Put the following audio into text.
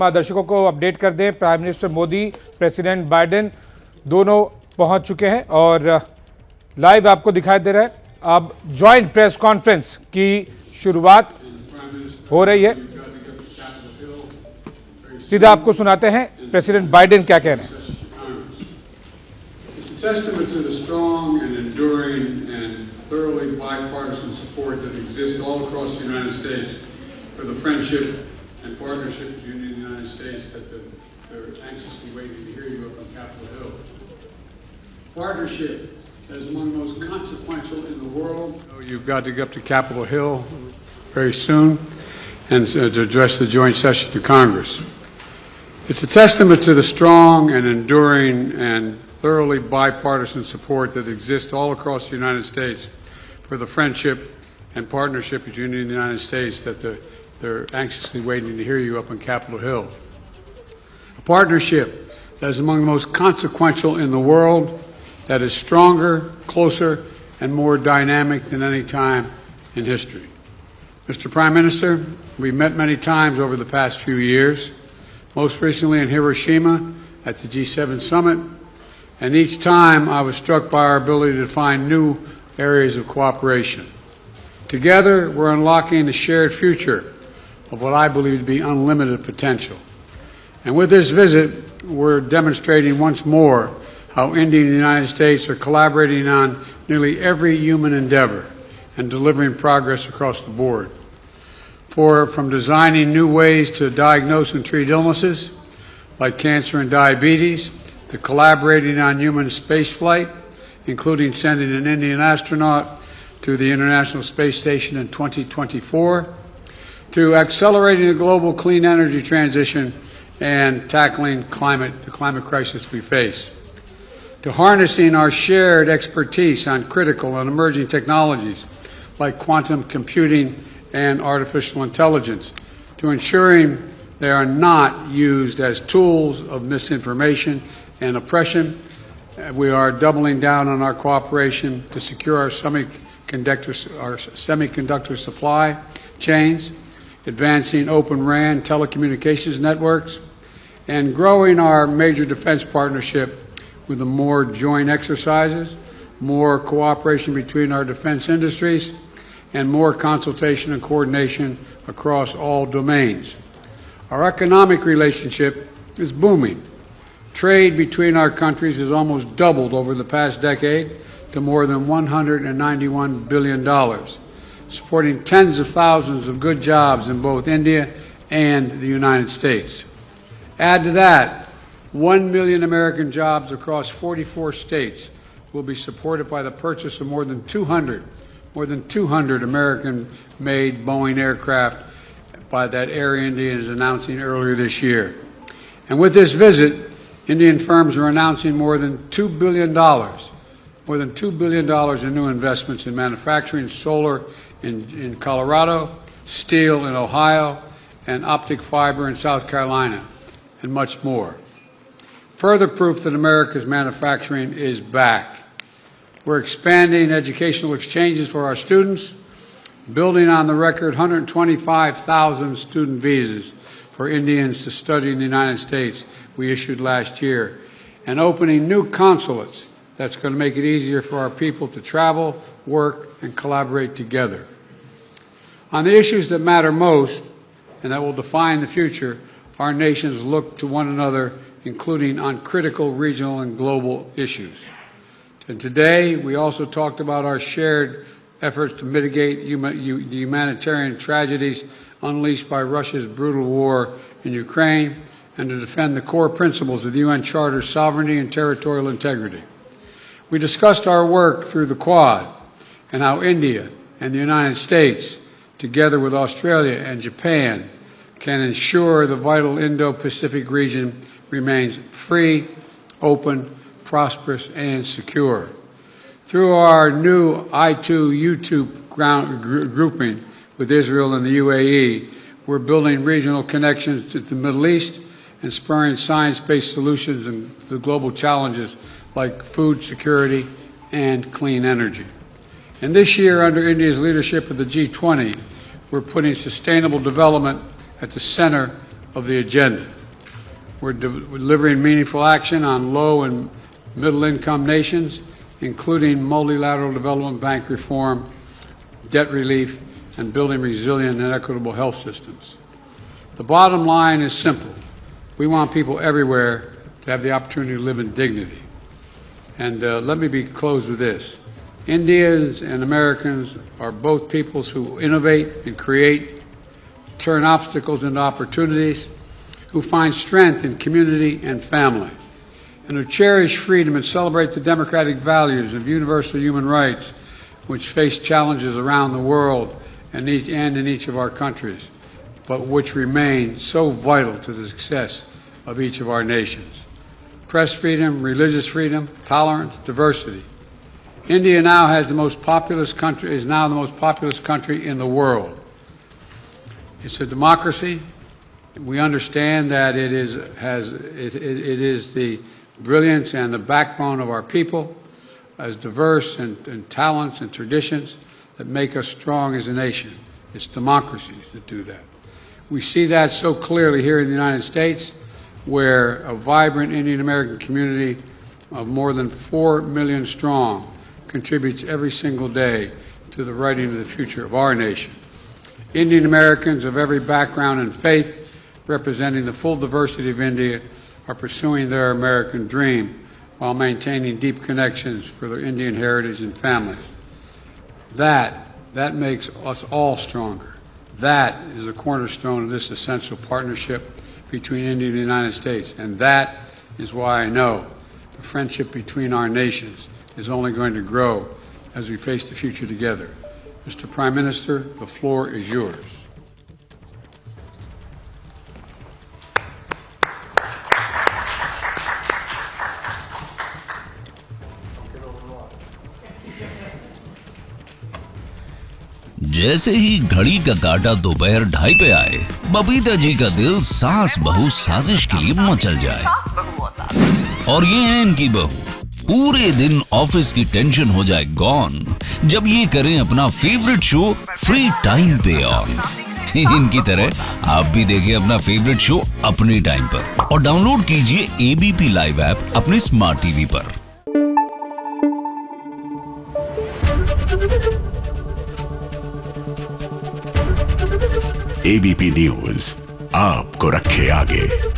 हमारे दर्शकों को अपडेट कर दें, prime minister Modi, president Biden दोनों पहुंच चुके हैं और लाइव आपको दिखाई दे रहा है। अब जॉइंट प्रेस कॉन्फ्रेंस की शुरुआत हो रही है। सीधा आपको सुनाते हैं प्रेसिडेंट बाइडेन क्या कह रहे हैं। It's a testament to the strong and enduring and thoroughly bipartisan support that exists all across the United States for the friendship and partnership between the United States that they're anxiously waiting to hear you up on Capitol Hill. Partnership that is among the most consequential in the world. You've got to get up to Capitol Hill very soon and to address the joint session of Congress. It's a testament to the strong and enduring and thoroughly bipartisan support that exists all across the United States for the friendship and partnership between the United States that they're anxiously waiting to hear you up on Capitol Hill. A partnership that is among the most consequential in the world, that is stronger, closer, and more dynamic than any time in history. Mr. Prime Minister, we've met many times over the past few years, most recently in Hiroshima at the G7 summit, and each time I was struck by our ability to find new areas of cooperation. Together, we're unlocking the shared future of what I believe to be unlimited potential. And with this visit, we're demonstrating once more how India and the United States are collaborating on nearly every human endeavor and delivering progress across the board. From designing new ways to diagnose and treat illnesses like cancer and diabetes, to collaborating on human spaceflight, including sending an Indian astronaut to the International Space Station in 2024, to accelerating the global clean energy transition and tackling the climate crisis we face, to harnessing our shared expertise on critical and emerging technologies like quantum computing and artificial intelligence, to ensuring they are not used as tools of misinformation and oppression. We are doubling down on our cooperation to secure our semiconductor supply chains, advancing Open RAN telecommunications networks, and growing our major defense partnership with more joint exercises, more cooperation between our defense industries, and more consultation and coordination across all domains. Our economic relationship is booming. Trade between our countries has almost doubled over the past decade to more than $191 billion, supporting tens of thousands of good jobs in both India and the United States. Add to that, 1 million American jobs across 44 states will be supported by the purchase of more than 200 American-made Boeing aircraft by that Air India is announcing earlier this year. And with this visit, Indian firms are announcing more than $2 billion in new investments in manufacturing, solar in Colorado, steel in Ohio, and optic fiber in South Carolina, and much more. Further proof that America's manufacturing is back. We're expanding educational exchanges for our students, building on the record 125,000 student visas for Indians to study in the United States we issued last year, and opening new consulates that's going to make it easier for our people to travel, work, and collaborate together. On the issues that matter most and that will define the future, our nations look to one another, including on critical regional and global issues. And today, we also talked about our shared efforts to mitigate the humanitarian tragedies unleashed by Russia's brutal war in Ukraine and to defend the core principles of the UN Charter's sovereignty and territorial integrity. We discussed our work through the Quad and how India and the United States, together with Australia and Japan, can ensure the vital Indo-Pacific region remains free, open, prosperous, and secure. Through our new I2U2 grouping with Israel and the UAE, we're building regional connections to the Middle East and spurring science-based solutions to global challenges like food security and clean energy. And this year, under India's leadership of the G20, we're putting sustainable development at the center of the agenda. We're delivering meaningful action on low and middle income nations, including multilateral development bank reform, debt relief, and building resilient and equitable health systems. The bottom line is simple. We want people everywhere to have the opportunity to live in dignity. And let me close with this. Indians and Americans are both peoples who innovate and create, turn obstacles into opportunities, who find strength in community and family, and who cherish freedom and celebrate the democratic values of universal human rights which face challenges around the world and in each of our countries, but which remain so vital to the success of each of our nations. Press freedom, religious freedom, tolerance, diversity. India now has the most populous country, is now the most populous country in the world. It's a democracy. We understand that it is the brilliance and the backbone of our people, as diverse and talents and traditions that make us strong as a nation. It's democracies that do that. We see that so clearly here in the United States, where a vibrant Indian American community of more than 4 million strong contributes every single day to the writing of the future of our nation. Indian Americans of every background and faith, representing the full diversity of India, are pursuing their American dream while maintaining deep connections for their Indian heritage and families. That makes us all stronger. That is a cornerstone of this essential partnership between India and the United States. And that is why I know the friendship between our nations is only going to grow as we face the future together. Mr. Prime Minister, the floor is yours. जैसे ही घड़ी का काटा दोपहर 2:30 पे आए, बबीता जी का दिल सास बहू साजिश के लिए मचल जाए। और ये है इनकी बहू, पूरे दिन ऑफिस की टेंशन हो जाए गॉन जब ये करें अपना फेवरेट शो फ्री टाइम पे ऑन। इनकी तरह आप भी देखें अपना फेवरेट शो अपने टाइम पर और डाउनलोड कीजिए ABP लाइव ऐप अपने स्मार्ट टीवी पर। ABP न्यूज आपको रखे आगे।